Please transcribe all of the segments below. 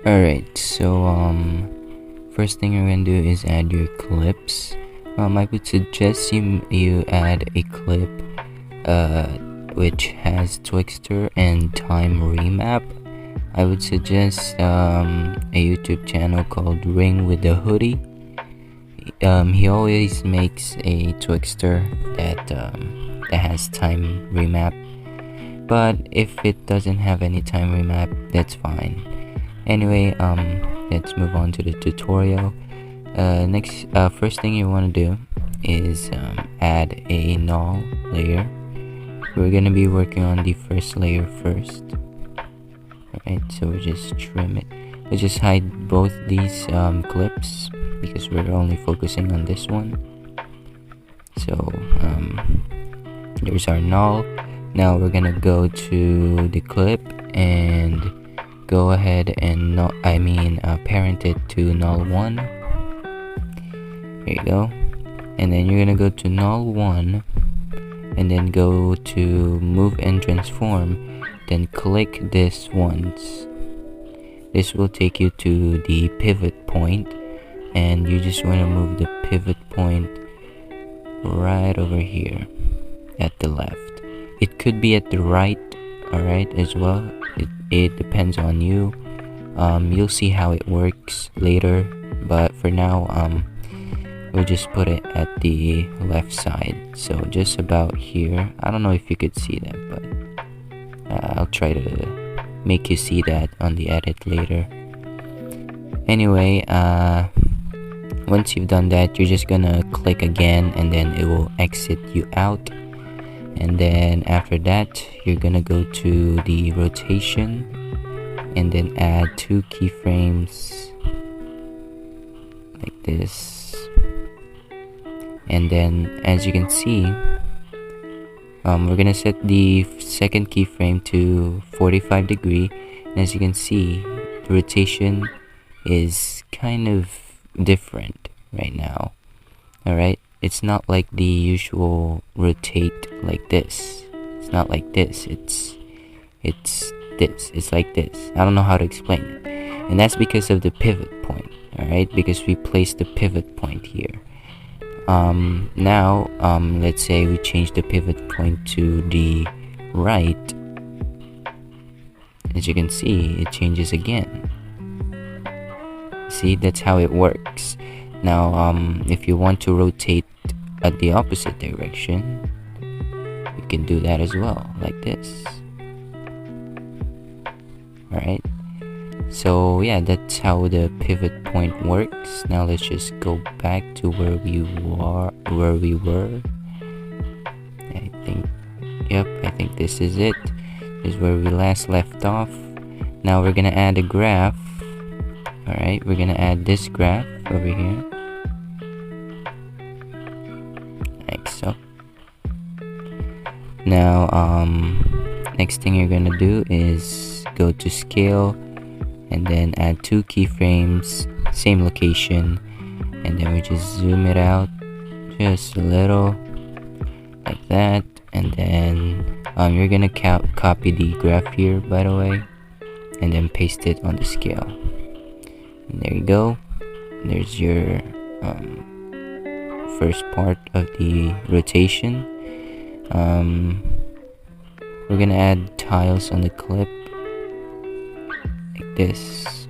Alright, so first thing you're gonna do is add your clips. I would suggest you add a clip which has Twixtor and time remap. I would suggest a YouTube channel called Ring with the Hoodie. He always makes a Twixtor that has time remap, but if it doesn't have any time remap, that's fine. Anyway, let's move on to the tutorial. First thing you want to do is add a null layer. We're gonna be working on the first layer first. Alright, so we just trim it. Let's just hide both these clips because we're only focusing on this one. So there's our null. Now we're gonna go to the clip and go ahead and parent it to null1. There you go. And then you're gonna go to null1 and then go to move and transform, then click this once. This will take you to the pivot point, and you just want to move the pivot point right over here at the left. It could be at the right, alright, as well. It depends on you. You'll see how it works later, but for now we'll just put it at the left side, so just about here. I don't know if you could see that, but I'll try to make you see that on the edit later. Anyway, once you've done that, you're just gonna click again and then it will exit you out. And then after that, you're gonna go to the rotation and then add 2 keyframes like this. And then as you can see, we're gonna set the second keyframe to 45 degree, and as you can see, the rotation is kind of different right now. Alright, it's not like the usual rotate like this. It's not like this. It's this. It's like this. I don't know how to explain it. And that's because of the pivot point. Alright, because we placed the pivot point here. Now, let's say we change the pivot point to the right. As you can see, it changes again. See, that's how it works. Now, if you want to rotate at the opposite direction, you can do that as well, like this. Alright, so yeah, that's how the pivot point works. Now let's just go back to where we were. I think this is it. This is where we last left off. Now we're gonna add a graph. Alright, we're gonna add this graph over here, like so. Now next thing you're gonna do is go to scale and then add 2 keyframes, same location, and then we just zoom it out just a little like that. And then you're gonna copy the graph here, by the way, and then paste it on the scale. And there you go. There's your first part of the rotation. We're gonna add tiles on the clip like this.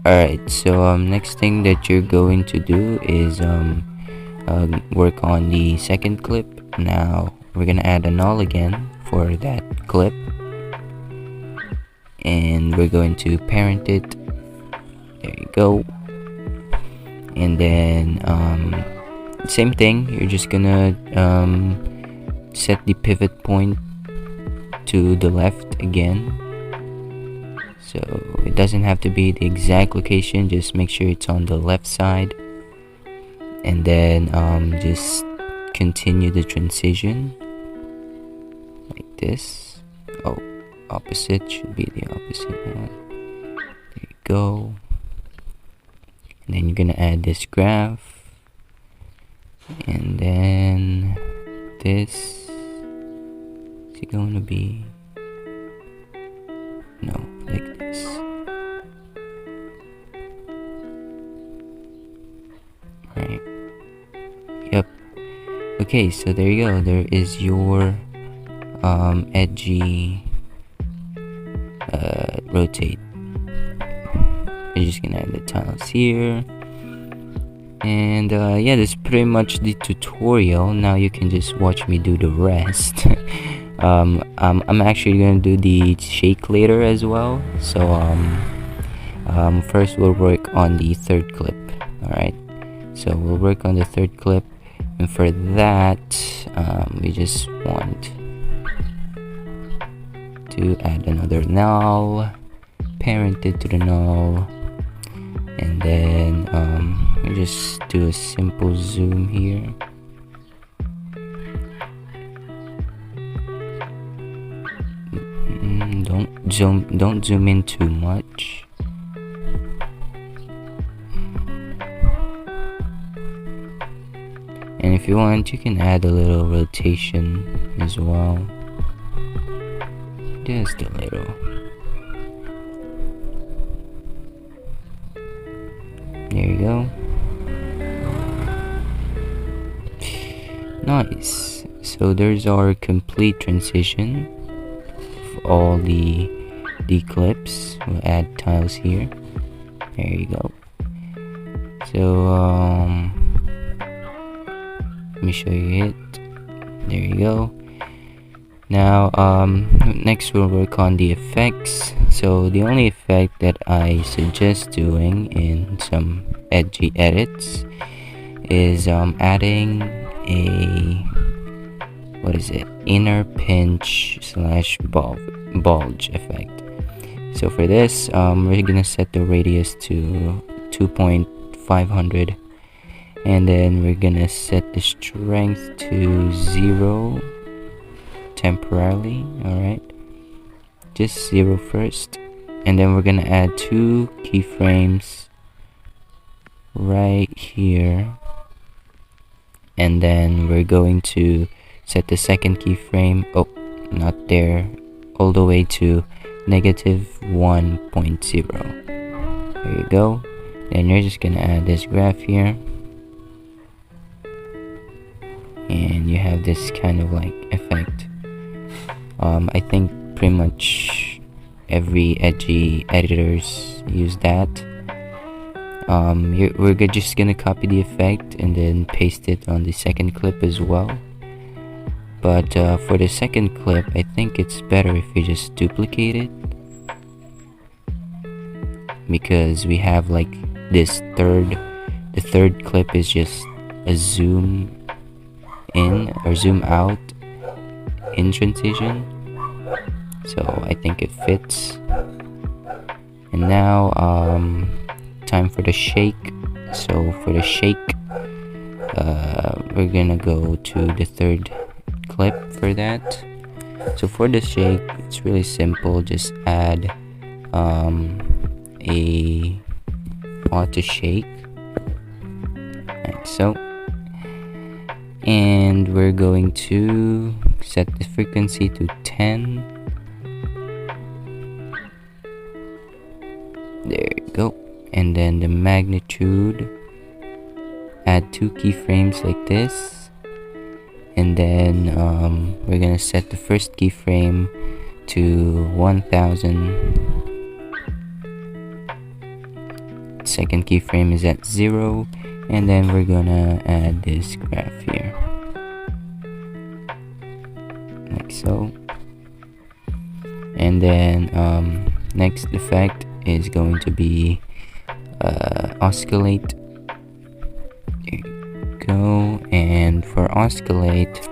Alright, so next thing that you're going to do is work on the second clip. Now we're gonna add a null again for that clip, and we're going to parent it. There you go. And then same thing, you're just gonna set the pivot point to the left again. So it doesn't have to be the exact location, just make sure it's on the left side. And then just continue the transition like this. Oh, opposite should be the opposite one. There you go. And then you're gonna add this graph, and then this is it going to be no, like this. Right. Yep. Okay, so there you go. There is your edgy rotate. We're just gonna add the tiles here, and yeah, that's pretty much the tutorial. Now you can just watch me do the rest. I'm actually gonna do the shake later as well, so first we'll work on the third clip. All right, so we'll work on the third clip, and for that we just want to add another null, parent it to the null, and then we just do a simple zoom here. Don't zoom in too much. And if you want, you can add a little rotation as well, just a little. There you go. Nice. So there's our complete transition of all the clips. We'll add tiles here. There you go. So let me show you it. There you go. Now next we'll work on the effects. So the only effect that I suggest doing in some edgy edits is adding a inner pinch / bulge effect. So for this we're gonna set the radius to 2.500, and then we're gonna set the strength to 0 temporarily. Alright, just 0 first, and then we're gonna add 2 keyframes right here, and then we're going to set the second keyframe, oh not there, all the way to -1.0. There you go. Then you're just gonna add this graph here, and you have this kind of like effect. I think pretty much every edgy editors use that. We're just gonna copy the effect and then paste it on the second clip as well. But for the second clip, I think it's better if you just duplicate it, because we have like this the third clip is just a zoom in or zoom out in transition, so I think it fits. And now time for the shake. So for the shake we're gonna go to the third clip for that. So for the shake, it's really simple. Just add a auto shake like so, and we're going to set the frequency to 10. There you go. And then the magnitude, add 2 keyframes like this, and then we're gonna set the first keyframe to 1000. Second keyframe is at 0, and then we're gonna add this graph here like so. And then next effect is going to be oscillate. There you go. And for oscillate,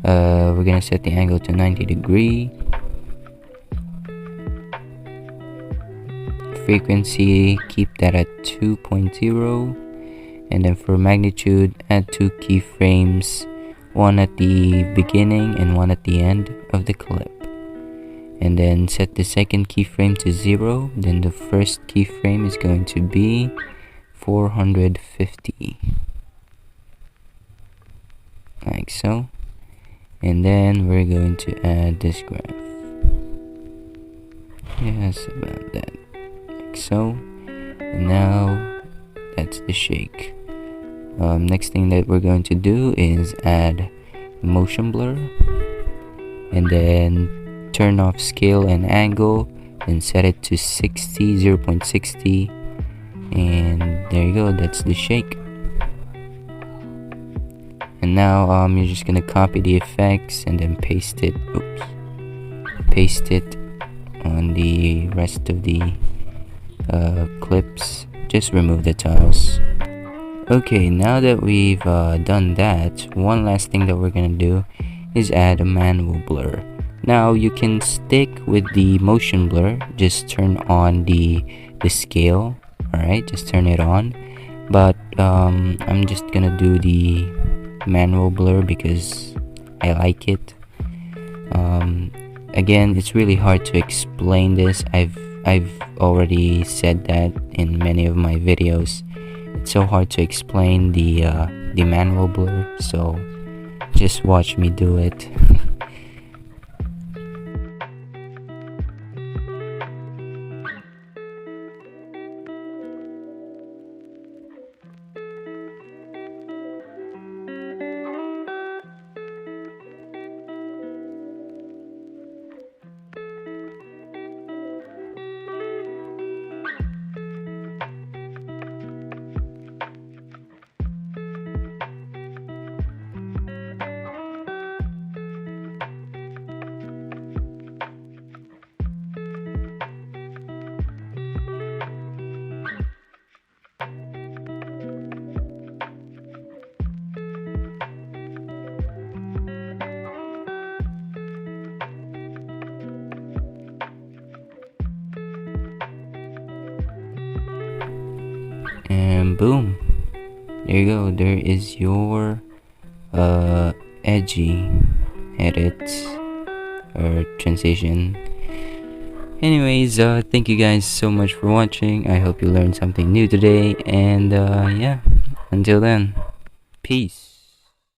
we're gonna set the angle to 90 degree. Frequency, keep that at 2.0, and then for magnitude, add 2 keyframes one at the beginning and one at the end of the clip. And then set the second keyframe to 0. Then the first keyframe is going to be 450, like so. And then we're going to add this graph. Yes, about that, like so. And now that's the shake. Next thing that we're going to do is add motion blur, and then turn off scale and angle, and set it to 0.60, and there you go, that's the shake. And now you're just gonna copy the effects and then paste it on the rest of the clips. Just remove the tiles. Okay, now that we've done that, one last thing that we're gonna do is add a manual blur. Now you can stick with the motion blur, just turn on the scale. Alright, just turn it on. But I'm just gonna do the manual blur because I like it. Again, it's really hard to explain this. I've already said that in many of my videos. It's so hard to explain the manual blur, so just watch me do it. And boom, there you go, there is your edgy edit or transition. Anyways, thank you guys so much for watching. I hope you learned something new today, and yeah, until then, peace.